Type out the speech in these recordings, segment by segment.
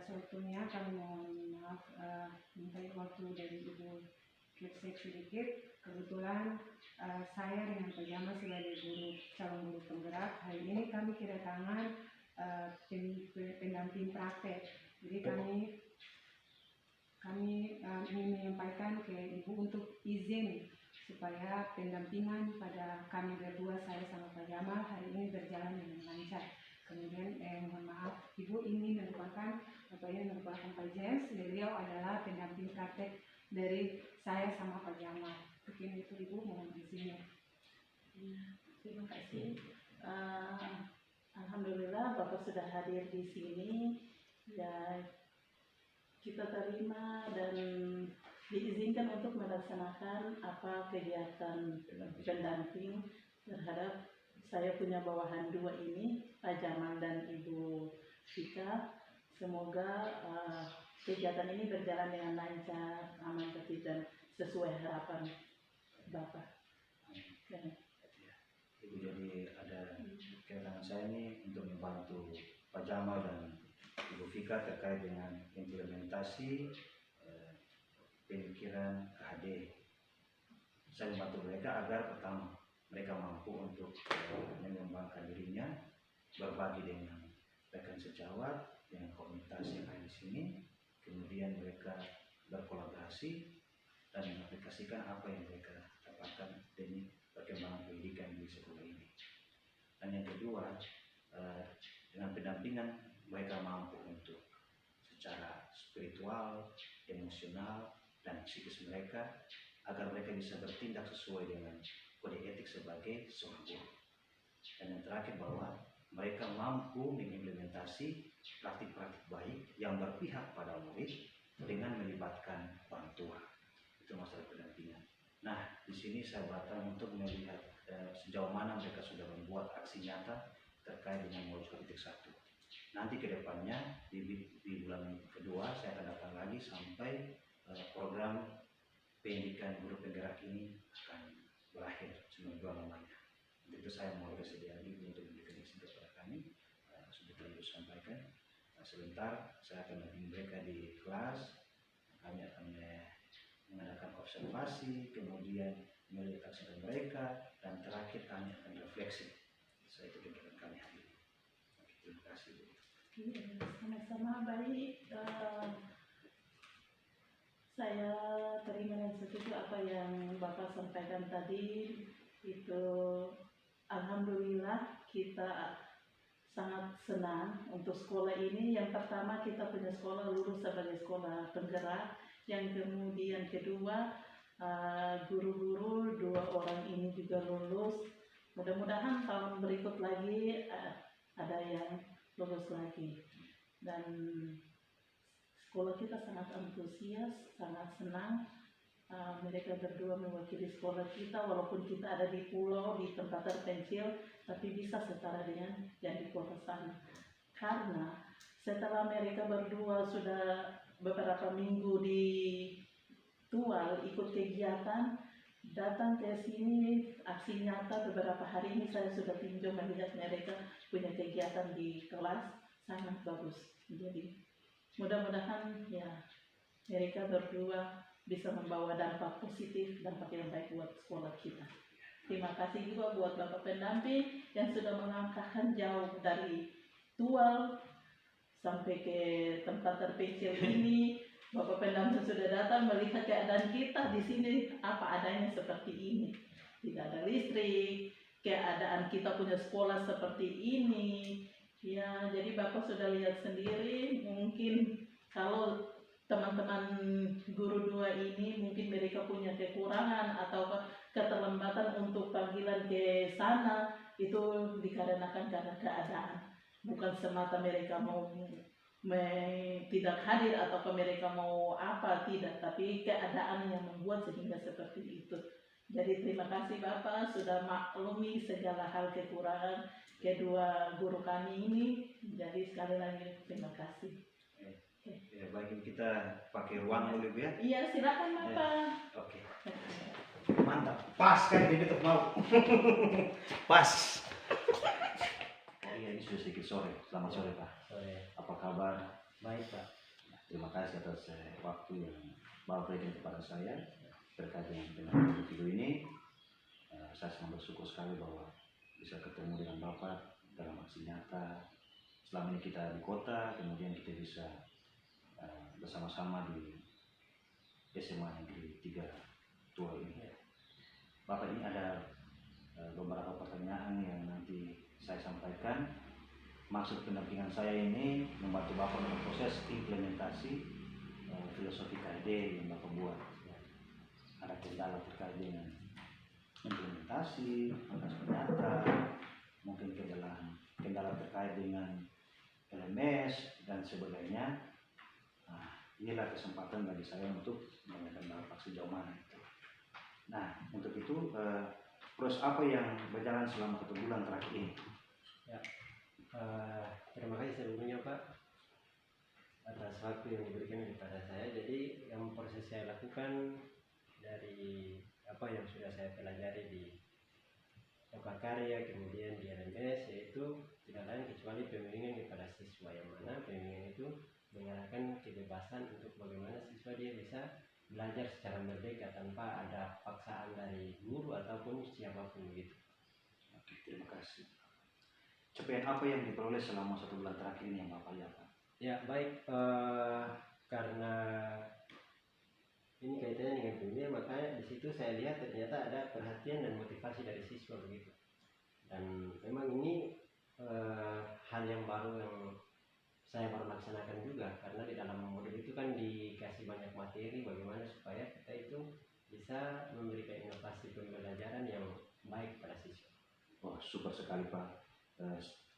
atas waktunya. Kami mohon maaf minta waktu dari Ibu Kepsek sedikit. Kebetulan saya dengan Pak Jamal sebagai calon guru penggerak, hari ini kami kedatangan pendamping praktek. Jadi kami ingin menyampaikan ke Ibu untuk izin supaya pendampingan pada kami berdua, saya sama Pak Jamal, hari ini berjalan dengan lancar. Kemudian mohon maaf, Ibu ini merupakan Pak James, beliau adalah pendamping praktek dari saya sama Pak Jamal. Mungkin itu Ibu mohon izinnya. Terima kasih. Alhamdulillah Bapak sudah hadir di sini. Ya, kita terima dan diizinkan untuk melaksanakan kegiatan pendamping terhadap saya punya bawahan dua ini, Pak Jamal dan Ibu Vika. Semoga kegiatan ini berjalan dengan lancar, aman, tertib dan sesuai harapan Bapak. Ibu, jadi ada kedatangan saya ini untuk membantu Pak Jamal dan Ibu Vika terkait dengan implementasi pemikiran KHD. Saya membantu mereka agar pertama mereka mampu untuk mengembangkan dirinya, berbagi dengan rekan sejawat, dengan komunitas yang ada di sini, kemudian mereka berkolaborasi dan mengaplikasikan apa yang mereka dapatkan dari perkembangan pendidikan di sekolah ini. Dan yang kedua, dengan pendampingan mereka mampu untuk secara spiritual, emosional, dan psikis mereka agar mereka bisa bertindak sesuai dengan kode etik sebagai seorang guru. Dan yang terakhir bahwa mereka mampu mengimplementasi praktik-praktik baik yang berpihak pada murid dengan melibatkan orang tua. Itu masalah pendampingan. Nah, di sini saya datang untuk melihat sejauh mana mereka sudah membuat aksi nyata terkait dengan modus 1.1. Nanti ke depannya di bulan kedua saya akan datang lagi sampai program pendidikan guru penggerak ini akan berakhir seminggu lamanya. Untuk itu saya mau bersedia diri untuk memberikan isi kepada kami. Seperti yang saya sampaikan, sebentar saya akan membimbing mereka di kelas. Kami akan mengadakan observasi, kemudian melihat aksi mereka, dan terakhir kami akan refleksi. Saya itu kegiatan kami hari ini. Terima kasih. Sama-sama. Baik. Saya terima dan setuju apa yang Bapak sampaikan tadi. Itu alhamdulillah kita sangat senang untuk sekolah ini. Yang pertama, kita punya sekolah lulus sebagai sekolah penggerak. Yang kemudian kedua, guru-guru 2 orang ini juga lulus. Mudah-mudahan tahun berikut lagi ada yang lulus lagi. Dan sekolah kita sangat antusias, sangat senang. Mereka berdua mewakili sekolah kita, walaupun kita ada di pulau, di tempat terpencil, tapi bisa setara dengan yang di kota sana. Karena setelah mereka berdua sudah beberapa minggu di Tual ikut kegiatan, datang ke sini aksi nyata beberapa hari ini saya sudah tinjau melihat mereka punya kegiatan di kelas sangat bagus. Jadi mudah-mudahan ya mereka berdua bisa membawa dampak positif, dampak yang baik buat sekolah kita. Terima kasih juga buat Bapak pendamping yang sudah melangkahkan jauh dari Tual sampai ke tempat terpencil ini. Bapak pendamping sudah datang melihat keadaan kita di sini apa adanya seperti ini. Tidak ada listrik, keadaan kita punya sekolah seperti ini. Ya, jadi Bapak sudah lihat sendiri. Mungkin kalau teman-teman guru 2 ini mungkin mereka punya kekurangan atau keterlambatan untuk panggilan ke sana, itu dikarenakan karena keadaan. Bukan semata mereka mau tidak hadir atau mereka mau apa, tidak, tapi keadaan yang membuat sehingga seperti itu. Jadi terima kasih Bapak sudah maklumi segala hal kekurangan kedua guru kami ini. Jadi sekali lagi terima kasih. Ya, baik, kita pakai ruang dulu ya. Iya, silakan Bapak. Ya. Oke. Mantap. Pas kan ini tuh mau. Pas. Oh iya, ini sudah sedikit sore. Selamat sore Pak. Sore. Apa kabar? Baik Pak. Terima kasih atas waktu yang Bapak berikan kepada saya terkait dengan video ini. Saya sangat bersyukur sekali bahwa bisa ketemu dengan Bapak dalam aksi nyata. Selama ini kita di kota, kemudian kita bisa bersama-sama di SMA Negeri 3 Tua ini. Bapak, ini ada beberapa pertanyaan yang nanti saya sampaikan. Maksud pendampingan saya ini membantu Bapak dalam proses implementasi filosofi KID yang Bapak buat. Ada kendala terkait dengan implementasi, atas nyata, mungkin kendala terkait dengan LMS dan sebagainya. Nah, inilah kesempatan bagi saya untuk menanyakan Bapak sejauh mana itu. Nah, untuk itu proses apa yang berjalan selama 1 bulan terakhir ini? Ya, terima kasih sebelumnya Pak atas waktu yang diberikan kepada saya. Jadi yang proses saya lakukan dari apa yang sudah saya pelajari di Lokakarya kemudian di LMS, yaitu tidak lain kecuali pembimbingan kepada siswa, yang mana pembimbingan itu mengarahkan kebebasan untuk bagaimana siswa dia bisa belajar secara merdeka tanpa ada paksaan dari guru ataupun siapapun gitu. Oke, terima kasih. Capaian apa yang diperoleh selama 1 bulan terakhir ini yang Bapak lihat, Pak? Ya baik, karena ini kaitannya dengan pembimbingan, makanya di situ saya lihat ternyata ada perhatian dan motivasi dari siswa begitu. Dan memang ini hal yang baru yang saya baru laksanakan juga, karena di dalam modul itu kan dikasih banyak materi bagaimana supaya kita itu bisa memberikan inovasi pembelajaran yang baik pada siswa. Wah, super sekali Pak.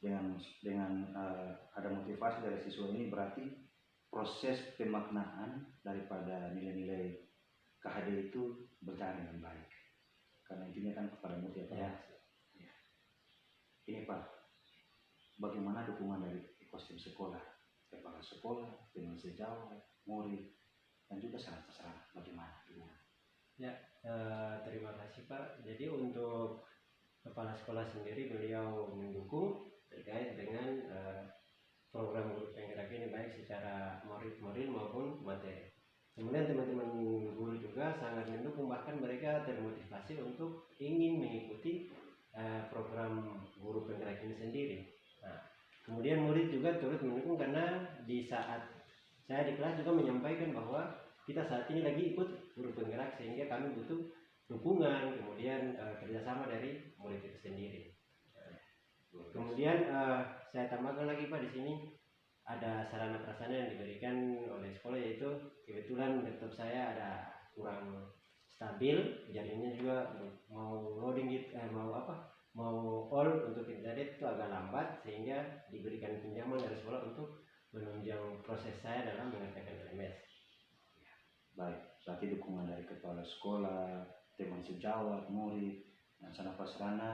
Dengan ada motivasi dari siswa ini, berarti proses pemaknaan daripada nilai-nilai KHD itu berjalan dengan baik. Karena intinya kan kepada murid ya. Ini Pak, bagaimana dukungan dari ekosistem sekolah, kepala sekolah, dengan sejawat, murid, dan juga sarana-sarana, bagaimana dukungan? Ya, terima kasih Pak. Jadi untuk kepala sekolah sendiri, beliau mendukung terkait dengan program guru penggerak ini baik secara moral maupun materi. Kemudian teman-teman guru juga sangat mendukung, bahkan mereka termotivasi untuk ingin mengikuti program guru penggerak ini sendiri. Nah, kemudian murid juga turut mendukung karena di saat saya di kelas juga menyampaikan bahwa kita saat ini lagi ikut guru penggerak sehingga kami butuh dukungan, kemudian kerjasama dari murid itu sendiri. Kemudian saya tambahkan lagi Pak, di sini ada sarana prasarana yang diberikan oleh sekolah, yaitu kebetulan laptop saya ada kurang stabil, jaringannya juga mau loading gitu, mau all untuk internet itu agak lambat, sehingga diberikan pinjaman dari sekolah untuk menunjang proses saya dalam mengerjakan LMS. Baik, berarti dukungan dari kepala sekolah, teman sejawat, murid, dan sarana prasarana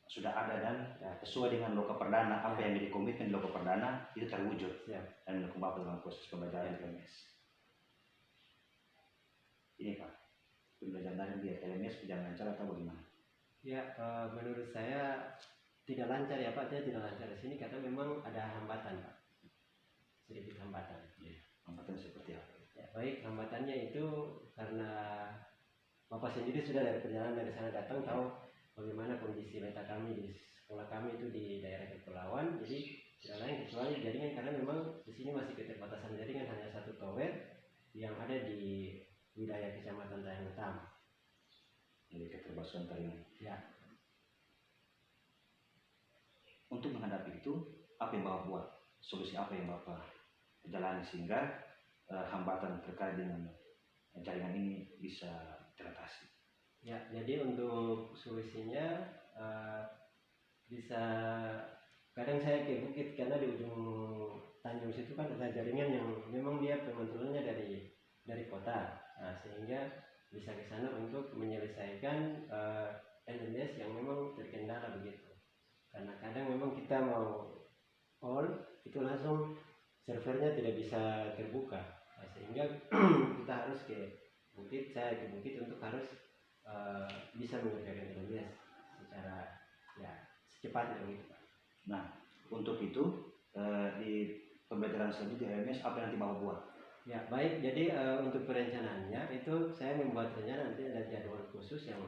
sudah ada dan sesuai dengan loka perdana, apa yang menjadi komitmen loka perdana itu terwujud dan mendukung Bapak dalam proses pembelajaran LMS. Ini Pak, pembelajaran di LMS berjalan lancar atau bagaimana? Ya, menurut saya tidak lancar ya Pak, tidak lancar di sini karena memang ada hambatan Pak, sedikit hambatan. Hambatan seperti apa? Ya, baik, hambatannya itu karena Bapak sendiri sudah dari perjalanan dari sana datang, tahu bagaimana kondisi letak kami di sekolah kami itu di daerah kepulauan. Jadi tidak lain kecuali jaringan, karena memang di sini masih keterbatasan jaringan, hanya 1 tower yang ada di wilayah Kecamatan Tayang Utama. Jadi keterbatasan jaringan. Ya. Untuk menghadapi itu, apa yang Bapak buat? Solusi apa yang Bapak jalani sehingga hambatan terkait dengan jaringan ini bisa teratasi? Ya, jadi untuk solusinya bisa, kadang saya ke bukit karena di ujung Tanjung situ kan ada jaringan yang memang dia pemantulannya dari kota. Nah, sehingga bisa ke sana untuk menyelesaikan LMS yang memang terkendala begitu. Karena kadang memang kita mau all itu langsung servernya tidak bisa terbuka. Nah, sehingga kita harus ke bukit, saya ke bukit untuk harus bisa mengerjakan LMS secara ya secepatnya gitu Pak. Nah, untuk itu di pembelajaran selanjutnya LMS apa yang nanti Bapak buat? Ya baik, jadi untuk perencanaannya itu saya membuat rencana, nanti ada jadwal khusus yang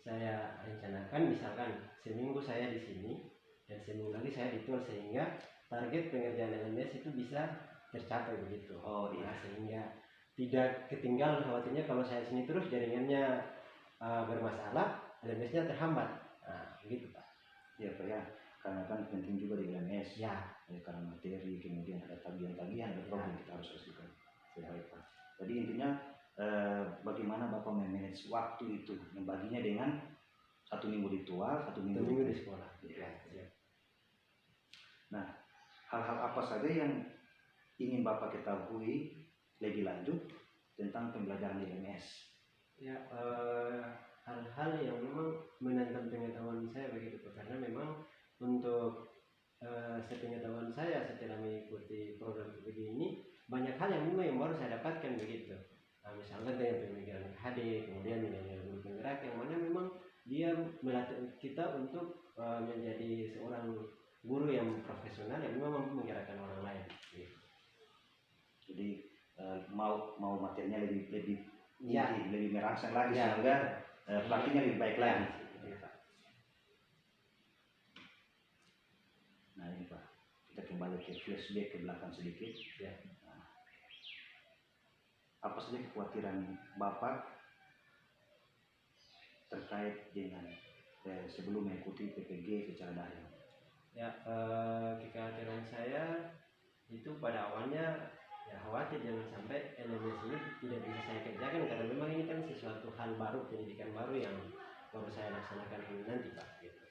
saya rencanakan. Misalkan seminggu saya di sini dan seminggu lagi saya di tol, sehingga target pengerjaan LMS itu bisa tercapai begitu. Oh iya. Nah, sehingga tidak ketinggalan, khawatirnya kalau saya sini terus jaringannya bermasalah, LMS-nya terhambat. Nah begitu Pak. Ya Pak ya, karena kan penting juga di LMS. Ya. Karena materi, kemudian ada tagihan-tagihan, ada program kita harus selesaikan. Baik Pak. Jadi intinya bagaimana Bapak memanage waktu itu, membaginya dengan 1 minggu di tual, 1 minggu di sekolah. Ya. Nah, hal-hal apa saja yang ingin Bapak ketahui lebih lanjut tentang pembelajaran di LMS? Ya, hal-hal yang memang menantang pengetahuan saya begitu Pak. Karena memang untuk sepengetahuan saya setelah mengikuti program PPG ini, banyak hal yang memang yang baru saya dapatkan begitu. Nah, misalkan dengan pemikiran HD, kemudian nilai guru penggerak, yang mana memang dia melatih kita untuk menjadi seorang guru yang profesional yang memang mampu menggerakkan orang lain. Gitu. Jadi mau materinya lebih Ya. tinggi, lebih merangsang lagi, Ya, sehingga praktiknya lebih baik lagi. Nah ini Pak, kita kembali ke flashback ke belakang sedikit. Ya. Nah, apa saja kekhawatiran Bapak terkait dengan sebelum mengikuti PPG secara daring? Ya, kekhawatiran saya itu pada awalnya ya khawatir jangan sampai LMS ini tidak bisa saya kerjakan, karena memang ini kan sesuatu hal baru, pendidikan baru yang baru saya laksanakan ini nanti Pak. Gitu.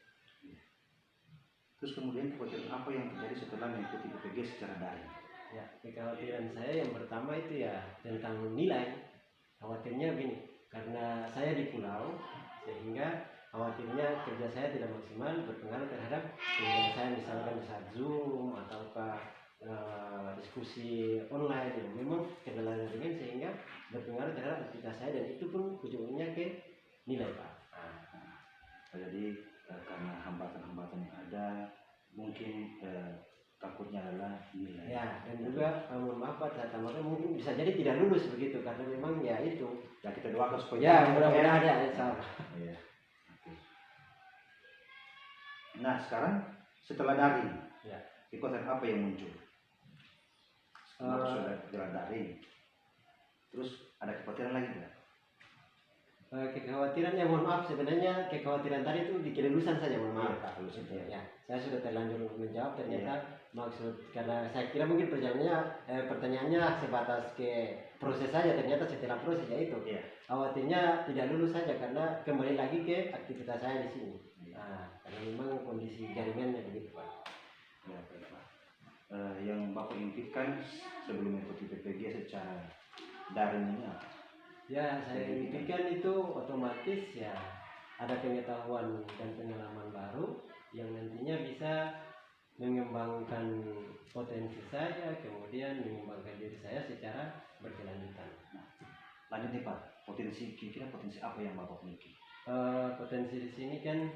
Terus kemudian kekhawatiran apa yang terjadi setelah mengikuti PPG secara daring? Ya, kekhawatiran saya yang pertama itu ya tentang nilai. Khawatirnya begini, karena saya di pulau, sehingga khawatirnya kerja saya tidak maksimal, berpengaruh terhadap nilai saya, misalkan saat Zoom ataukah diskusi online yang memang kendala jaringan, sehingga berpengaruh terhadap aktivitas saya, dan itu pun ujungnya ke nilai Pak. Jadi karena hambatan-hambatan yang ada, mungkin takutnya adalah nilai. Ya, dan juga mohon maaf Pak, saya tambahkan mungkin bisa jadi tidak lulus begitu, karena memang ya itu. Ya kita doakan supaya. Ya, mudah-mudahan ada insyaallah. Ya. Oke. Nah sekarang setelah daring, Ya. kekhawatiran apa yang muncul? Setelah daring, terus ada kekhawatiran lagi nggak? Kekhawatiran ya mohon maaf, sebenarnya kekhawatiran tadi itu di kelulusan saja, mohon maaf Iya, Pak. kelulusan. Ya, saya sudah terlanjur menjawab, ternyata maksud, karena saya kira mungkin pertanyaannya sebatas ke proses saja, ternyata setelah proses ya itu. Iya. Khawatirnya tidak lulus saja karena kembali lagi ke aktivitas saya di sini. Nah, karena memang kondisi jaringannya begitu Pak. Ya, baik, Pak. Yang Bapak impikan sebelum mengikuti PPG secara daring ini apa? Ya, saya impikan itu otomatis ya ada pengetahuan dan pengalaman baru yang nantinya bisa mengembangkan potensi saya, kemudian mengembangkan diri saya secara berkelanjutan. Nah, lanjut nih Pak, kira-kira potensi apa yang Bapak miliki? Potensi di sini kan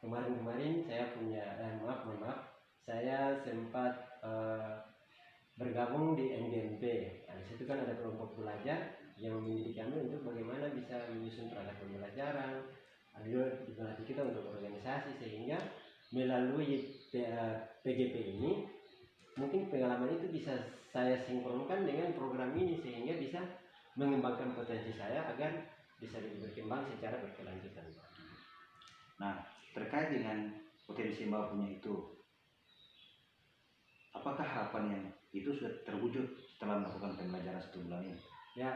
kemarin-kemarin saya punya mohon maaf, saya sempat bergabung di NGNP. Nah, di situ kan ada kelompok belajar yang mendidik kami untuk bagaimana bisa menyusun perangkat pembelajaran, juga dilatih kita untuk organisasi, sehingga melalui PGP ini mungkin pengalaman itu bisa saya sinkronkan dengan program ini, sehingga bisa mengembangkan potensi saya agar bisa lebih berkembang secara berkelanjutan. Nah, terkait dengan potensi yang Bapak punya itu, apakah harapan yang itu sudah terwujud setelah melakukan pembelajaran 1 bulan ini? Ya,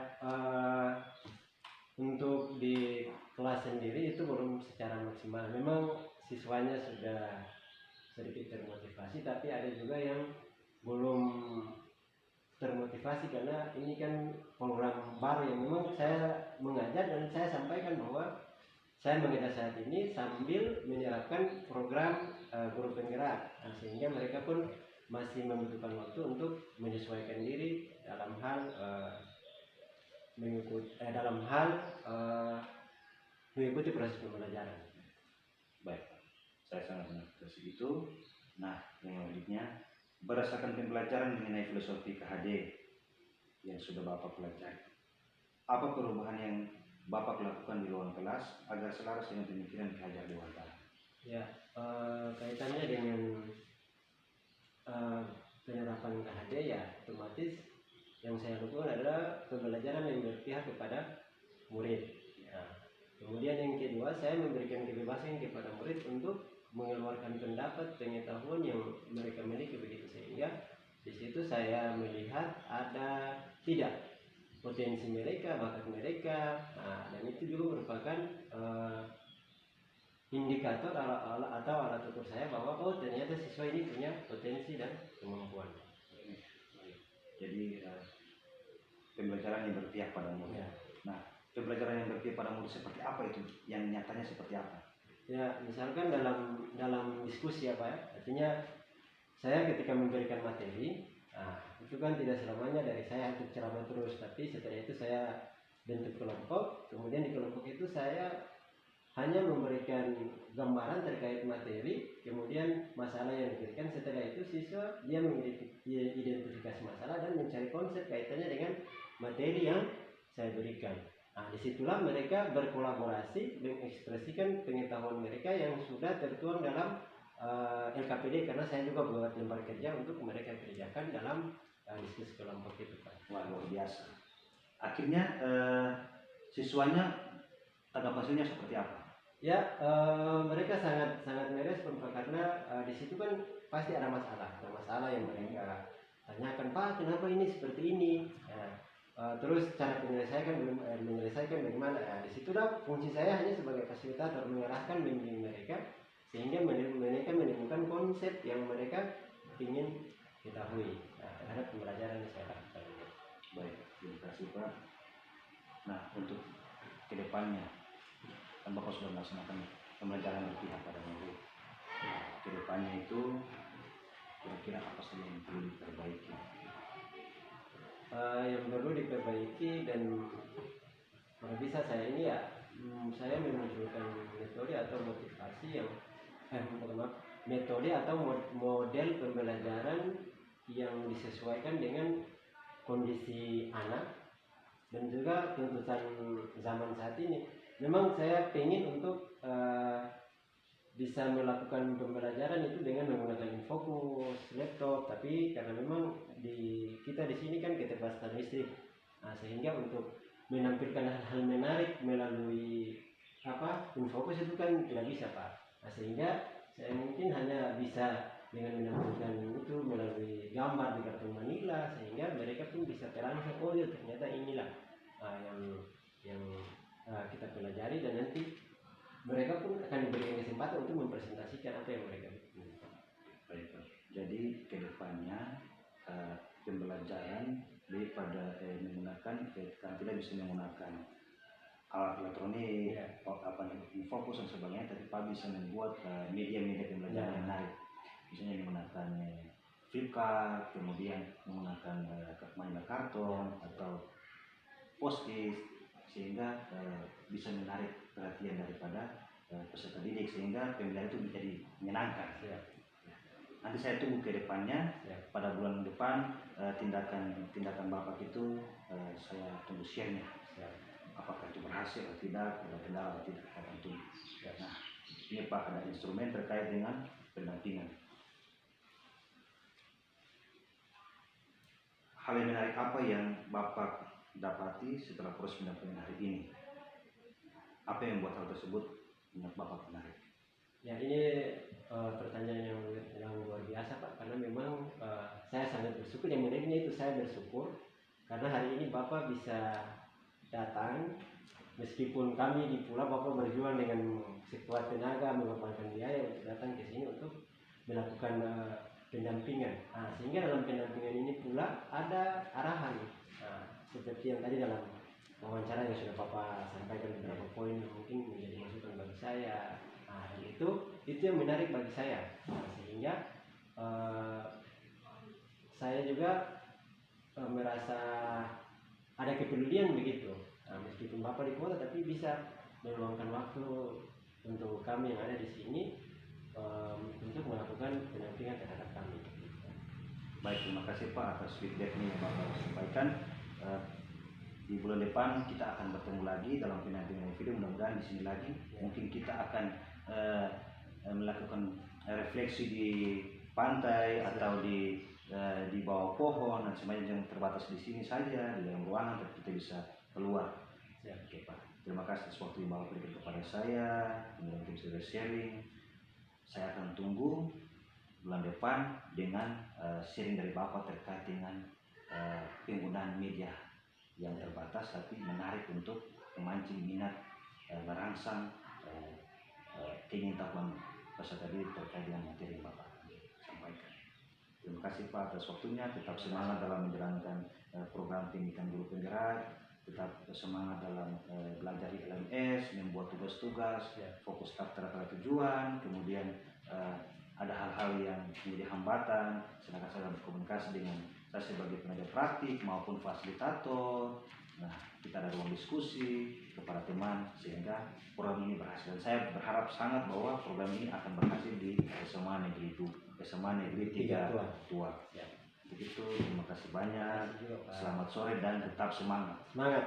untuk di kelas sendiri itu belum secara maksimal. Memang siswanya sudah sedikit termotivasi, tapi ada juga yang belum termotivasi karena ini kan program baru yang memang saya mengajar, dan saya sampaikan bahwa saya mengajar saat ini sambil menerapkan program guru penggerak, sehingga mereka pun masih membutuhkan waktu untuk menyesuaikan diri dalam hal mengikuti proses pembelajaran. Baik, saya sangat mengapresiasi itu. Nah, yang selanjutnya, berdasarkan pembelajaran mengenai filosofi KHD yang sudah Bapak pelajari, apa perubahan yang Bapak lakukan di ruang kelas agar selaras dengan pemikiran Ki Hajar Dewantara? Ya, kaitannya dengan penerapan KHD ya otomatis yang saya lakukan adalah pembelajaran yang berpihak kepada murid. Kemudian yang kedua, saya memberikan kebebasan kepada murid untuk mengeluarkan pendapat, pengetahuan yang mereka miliki begitu, sehingga di situ saya melihat ada tidak potensi mereka, bakat mereka, dan itu juga merupakan indikator atau alat ukur saya bahwa oh ternyata siswa ini punya potensi dan kemampuan. Jadi pembelajaran yang berpihak pada murid. Ya. Nah, pembelajaran yang berpihak pada murid seperti apa itu? Yang nyatanya seperti apa? Ya, misalkan dalam diskusi apa ya, artinya saya ketika memberikan materi, itu kan tidak selamanya dari saya untuk ceramah terus, tapi setelah itu saya bentuk kelompok, kemudian di kelompok itu saya hanya memberikan gambaran terkait materi, kemudian masalah yang diberikan. Setelah itu siswa dia mengidentifikasi masalah dan mencari konsep kaitannya dengan materi yang saya berikan. Disitulah mereka berkolaborasi mengekspresikan pengetahuan mereka yang sudah tertuang dalam LKPD, karena saya juga buat lembar kerja untuk mereka kerjakan dalam diskusi kelompok itu, Pak. Wah, luar biasa. Akhirnya siswanya tanggapan hasilnya seperti apa? Ya, mereka sangat merespon, Pak, karena di situ kan pasti ada masalah yang mereka tanyakan, Pak, kenapa ini seperti ini? Terus cara menyelesaikan bagaimana? Di situlah fungsi saya hanya sebagai fasilitator, mengarahkan bimbing mereka sehingga mereka menemukan konsep yang mereka ingin ketahui terhadap pembelajaran yang saya lakukan. Baik, terima kasih Pak. Nah, untuk kedepannya, kan Bapak sudah melaksanakan pembelajaran berpihak pada murid. Kedepannya itu kira-kira apa saja yang perlu diperbaiki? Yang perlu diperbaiki dan kalau bisa saya ini ya saya memunculkan metode atau motivasi yang metode atau model pembelajaran yang disesuaikan dengan kondisi anak dan juga tuntutan zaman saat ini. Memang saya ingin untuk bisa melakukan pembelajaran itu dengan menggunakan Infokus, laptop, tapi karena memang kita di sini kan keterbatasan listrik, sehingga untuk menampilkan hal-hal menarik melalui Infokus itu kan tidak bisa, Pak. Sehingga saya mungkin hanya bisa dengan menampilkan itu melalui gambar di kartu Manila, sehingga mereka pun bisa terangsang, oh ya ternyata inilah yang kita pelajari, dan nanti mereka pun akan diberikan kesempatan untuk mempresentasikan apa yang mereka bikin. Baik, jadi kedepannya pembelajaran daripada menggunakan kan tidak bisa menggunakan alat elektronik, Infokus dan sebagainya, tapi Pak bisa membuat media-media pembelajaran yang menarik. Misalnya menggunakan flipchart, kemudian menggunakan mainan karton atau post-it, sehingga bisa menarik perhatian daripada peserta didik, sehingga pembelajaran itu menjadi menyenangkan. Nanti saya tunggu ke depannya, pada bulan depan tindakan Bapak itu saya tunggu share-nya. Apakah itu berhasil atau tidak, ada kendala atau tidak, kita akan tunggu. Nah, ini Pak, ada instrumen terkait dengan pendampingan. Hal yang menarik apa yang Bapak dapati setelah proses pendampingan hari ini? Apa yang membuat hal tersebut menurut Bapak menarik? Ya, ini pertanyaan yang luar biasa, Pak, karena memang saya sangat bersyukur. Yang menariknya itu saya bersyukur karena hari ini Bapak bisa datang, meskipun kami di Pulau, Bapak berjuang dengan sekuat tenaga, mengorbankan biaya untuk datang ke sini untuk melakukan pendampingan. Sehingga dalam pendampingan ini pula ada arahan, seperti yang tadi dalam wawancara yang sudah Bapak sampaikan beberapa poin yang mungkin menjadi masukan bagi saya. Itu yang menarik bagi saya, sehingga saya juga merasa ada kepedulian begitu. Meskipun Bapak di kota, tapi bisa meluangkan waktu untuk kami yang ada di sini untuk melakukan pendampingan terhadap kami. Baik, terima kasih Pak atas feedbacknya yang Bapak sampaikan. Di bulan depan kita akan bertemu lagi dalam pendampingan video, mudah-mudahan di sini lagi. Mungkin kita akan melakukan refleksi di pantai atau di bawah pohon dan semuanya, yang terbatas di sini saja di dalam ruangan, tapi kita bisa keluar. Oke Pak, terima kasih atas waktu yang Bapak berikan kepada saya, kemudian kita sudah sharing. Saya akan tunggu bulan depan dengan sharing dari Bapak terkait dengan penggunaan media yang terbatas tapi menarik untuk memancing minat, merangsang keingintahuan peserta didik terkait dengan materi yang Bapak sampaikan. Terima kasih Pak atas waktunya. Tetap semangat dalam menjalankan program pendidikan guru penggerak. Tetap semangat dalam belajar di LMS, membuat tugas-tugas, fokus terhadap tujuan. Kemudian ada hal-hal yang menjadi hambatan, sedangkan saya berkomunikasi dengan saya sebagai tenaga praktik maupun fasilitator. Nah, kita ada ruang diskusi kepada teman sehingga program ini berhasil. Dan saya berharap sangat bahwa program ini akan berhasil di SMA Negeri 3 Tua. Begitu, terima kasih banyak. Selamat sore dan tetap semangat. Semangat.